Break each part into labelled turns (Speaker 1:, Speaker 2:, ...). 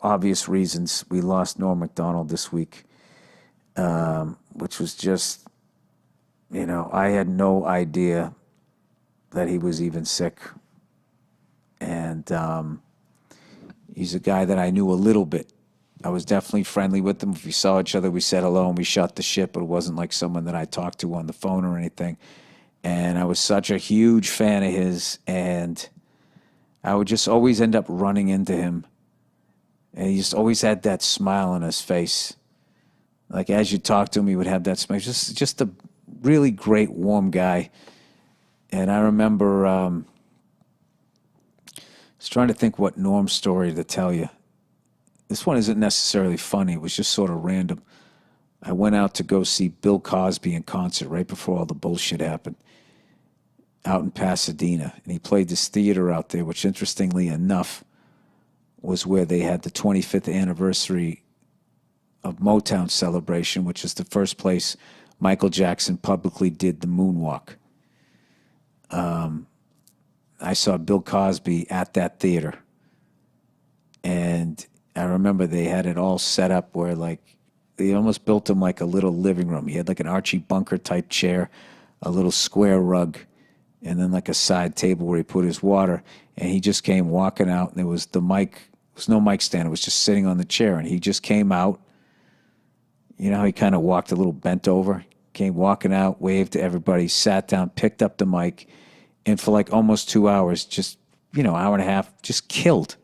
Speaker 1: obvious reasons, we lost Norm Macdonald this week, which was just, I had no idea that he was even sick. And he's a guy that I knew a little bit. I was definitely friendly with him. If we saw each other, we said hello and we shot the shit, but it wasn't like someone that I talked to on the phone or anything. And I was such a huge fan of his, and I would just always end up running into him. And he just always had that smile on his face. Like as you talk to him, he would have that smile. Just a really great, warm guy. And I remember, I was trying to think what Norm's story to tell you. This one isn't necessarily funny. It was just sort of random. I went out to go see Bill Cosby in concert right before all the bullshit happened out in Pasadena. And he played this theater out there, which interestingly enough was where they had the 25th anniversary of Motown celebration, which is the first place Michael Jackson publicly did the moonwalk. I saw Bill Cosby at that theater. And I remember they had it all set up where, like, they almost built him like a little living room. He had like an Archie Bunker type chair, a little square rug, and then like a side table where he put his water. And he just came walking out, and there was the mic. There was no mic stand. It was just sitting on the chair. And he just came out. You know how he kind of walked a little bent over? Came walking out, waved to everybody, sat down, picked up the mic, and for like almost 2 hours, just, hour and a half, just killed.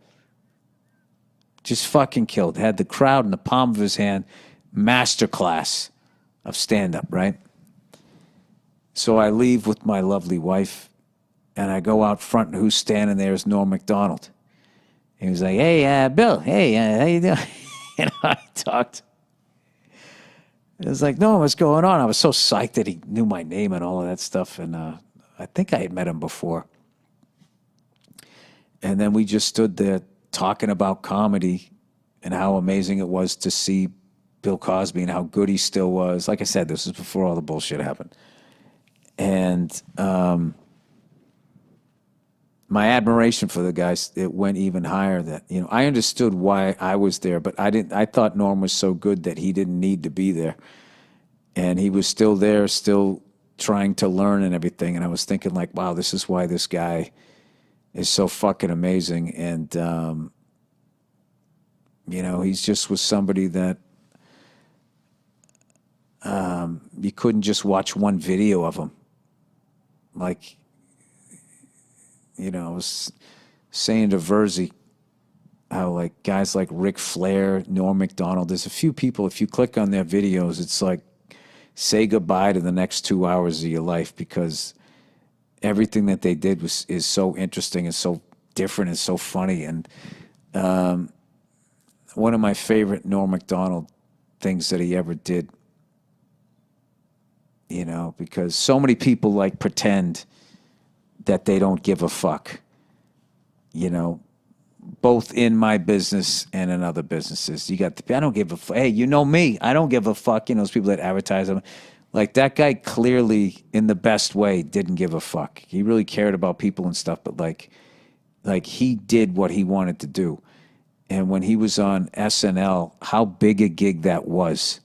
Speaker 1: Just fucking killed. Had the crowd in the palm of his hand. Masterclass of stand-up, right? So I leave with my lovely wife, and I go out front, and who's standing there is Norm Macdonald. He was like, hey, Bill, hey, how you doing? And I talked. It was like, no, what's going on? I was so psyched that he knew my name and all of that stuff, and I think I had met him before. And then we just stood there talking about comedy and how amazing it was to see Bill Cosby and how good he still was. Like I said, this was before all the bullshit happened. And my admiration for the guys, it went even higher. That, I understood why I was there, but I thought Norm was so good that he didn't need to be there. And he was still there, still trying to learn and everything. And I was thinking like, wow, this is why this guy is so fucking amazing. And, he's just was somebody that you couldn't just watch one video of him. Like, I was saying to Verzi how like guys like Ric Flair, Norm Macdonald, there's a few people, if you click on their videos, it's like say goodbye to the next 2 hours of your life, because everything that they did is so interesting and so different and so funny. And one of my favorite Norm Macdonald things that he ever did, because so many people like pretend that they don't give a fuck, both in my business and in other businesses. You got I don't give a fuck. Hey, you know me, I don't give a fuck. Those people that advertise them. Like that guy clearly, in the best way, didn't give a fuck. He really cared about people and stuff, but like he did what he wanted to do. And when he was on SNL, how big a gig that was,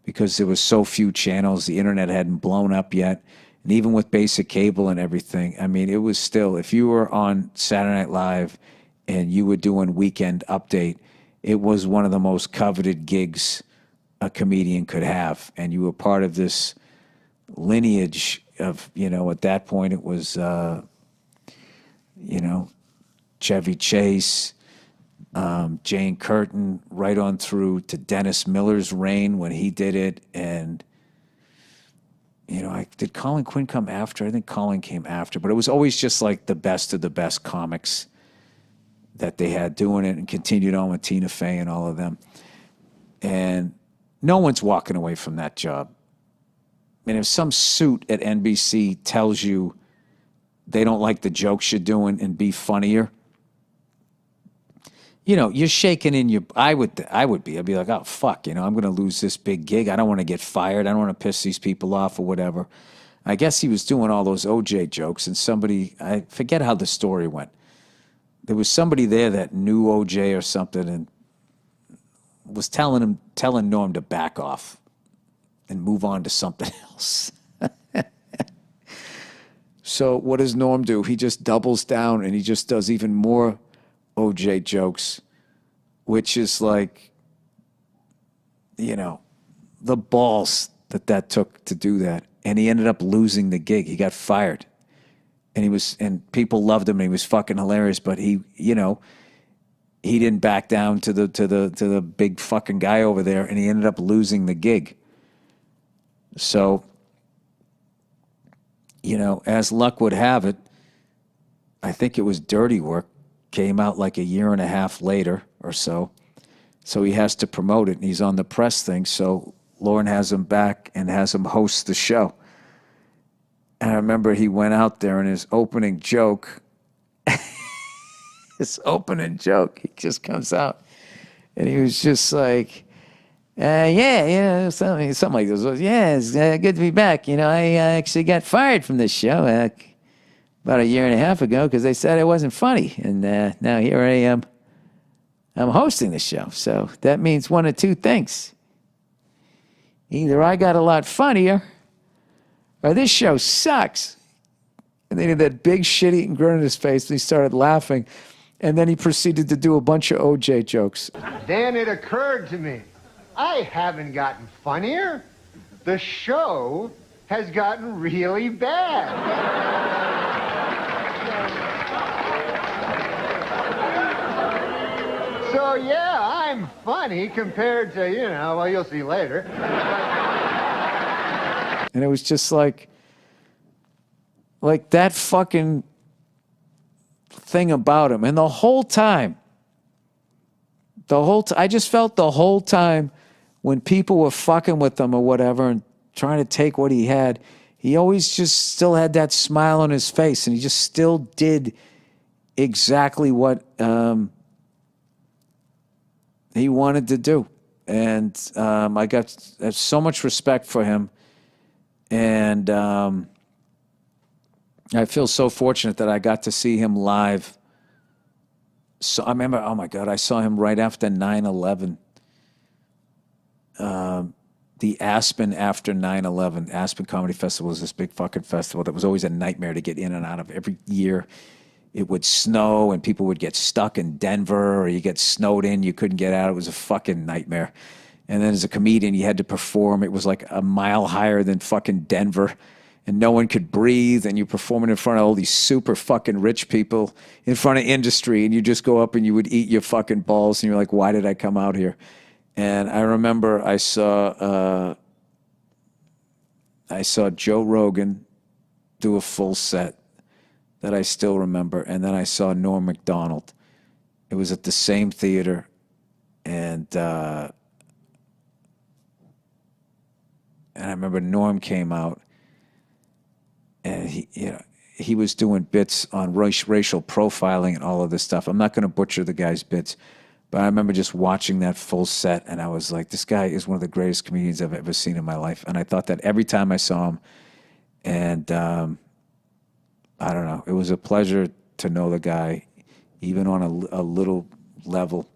Speaker 1: because there was so few channels, the internet hadn't blown up yet. And even with basic cable and everything, I mean, it was still, if you were on Saturday Night Live and you were doing Weekend Update, it was one of the most coveted gigs a comedian could have. And you were part of this lineage of, at that point it was, Chevy Chase, Jane Curtin, right on through to Dennis Miller's reign when he did it. And, did Colin Quinn come after? I think Colin came after, but it was always just like the best of the best comics that they had doing it, and continued on with Tina Fey and all of them. And no one's walking away from that job. I mean, if some suit at NBC tells you they don't like the jokes you're doing and be funnier, you're shaking in your, I'd be like, oh, fuck, I'm going to lose this big gig. I don't want to get fired. I don't want to piss these people off or whatever. I guess he was doing all those OJ jokes, and I forget how the story went. There was somebody there that knew OJ or something, and was telling Norm to back off and move on to something else. So what does Norm do? He just doubles down and he just does even more OJ jokes, which is like, the balls that took to do that. And he ended up losing the gig. He got fired. And people loved him and he was fucking hilarious, but he didn't back down to the big fucking guy over there, and he ended up losing the gig. So, as luck would have it, I think it was Dirty Work, came out like a year and a half later or so. So he has to promote it, and he's on the press thing. So Lauren has him back and has him host the show. And I remember he went out there, and his opening joke, he just comes out. And he was just like, something like this. Yeah, it's good to be back. I actually got fired from this show about a year and a half ago because they said it wasn't funny. And now here I am. I'm hosting the show. So that means one of two things. Either I got a lot funnier or this show sucks. And then he had that big shit-eating grin on his face, and he started laughing. And then he proceeded to do a bunch of OJ jokes.
Speaker 2: Then it occurred to me, I haven't gotten funnier. The show has gotten really bad. So yeah, I'm funny compared to, well, you'll see later.
Speaker 1: And it was just like that fucking thing about him. And the whole time, I just felt the whole time when people were fucking with him or whatever and trying to take what he had, he always just still had that smile on his face, and he just still did exactly what he wanted to do. And I got so much respect for him. And I feel so fortunate that I got to see him live. So I remember, oh my God, I saw him right after 9/11. The Aspen after 9/11. Aspen Comedy Festival was this big fucking festival that was always a nightmare to get in and out of. Every year it would snow and people would get stuck in Denver, or you get snowed in, you couldn't get out. It was a fucking nightmare. And then as a comedian, you had to perform. It was like a mile higher than fucking Denver. And no one could breathe, and you're performing in front of all these super fucking rich people in front of industry, and you just go up and you would eat your fucking balls, and you're like, why did I come out here? And I remember I saw Joe Rogan do a full set that I still remember, and then I saw Norm Macdonald. It was at the same theater, and I remember Norm came out, and he was doing bits on racial profiling and all of this stuff. I'm not going to butcher the guy's bits, but I remember just watching that full set, and I was like, this guy is one of the greatest comedians I've ever seen in my life. And I thought that every time I saw him. And I don't know. It was a pleasure to know the guy, even on a little level.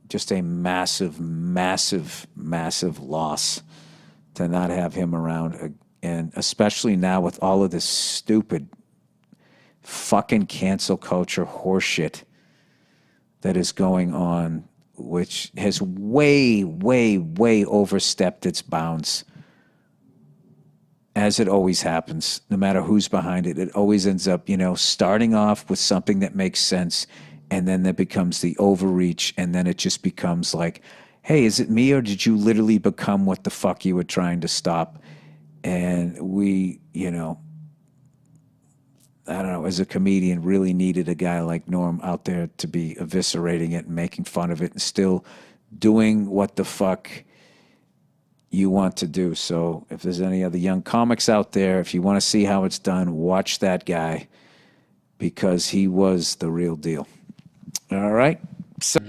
Speaker 1: Just a massive, massive, massive loss to not have him around. And especially now with all of this stupid fucking cancel culture horseshit that is going on, which has way, way, way overstepped its bounds, as it always happens. No matter who's behind it, it always ends up, starting off with something that makes sense, and then that becomes the overreach, and then it just becomes like, hey, is it me, or did you literally become what the fuck you were trying to stop? And we, I don't know, as a comedian, really needed a guy like Norm out there to be eviscerating it and making fun of it and still doing what the fuck you want to do. So if there's any other young comics out there, if you want to see how it's done, watch that guy, because he was the real deal. All right? So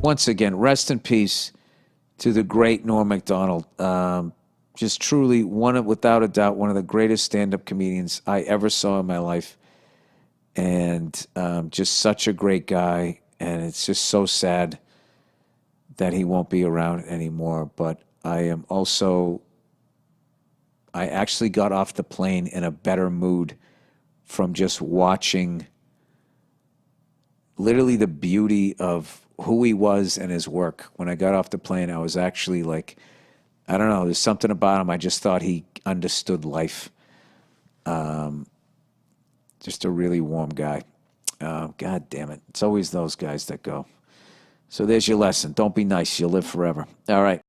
Speaker 1: Once again, rest in peace to the great Norm Macdonald. Just truly without a doubt, one of the greatest stand-up comedians I ever saw in my life, and just such a great guy. And it's just so sad that he won't be around anymore. But I actually got off the plane in a better mood from just watching literally the beauty of who he was and his work. When I got off the plane, I was actually like, I don't know, there's something about him. I just thought he understood life. Just a really warm guy. God damn it. It's always those guys that go. So there's your lesson. Don't be nice. You'll live forever. All right.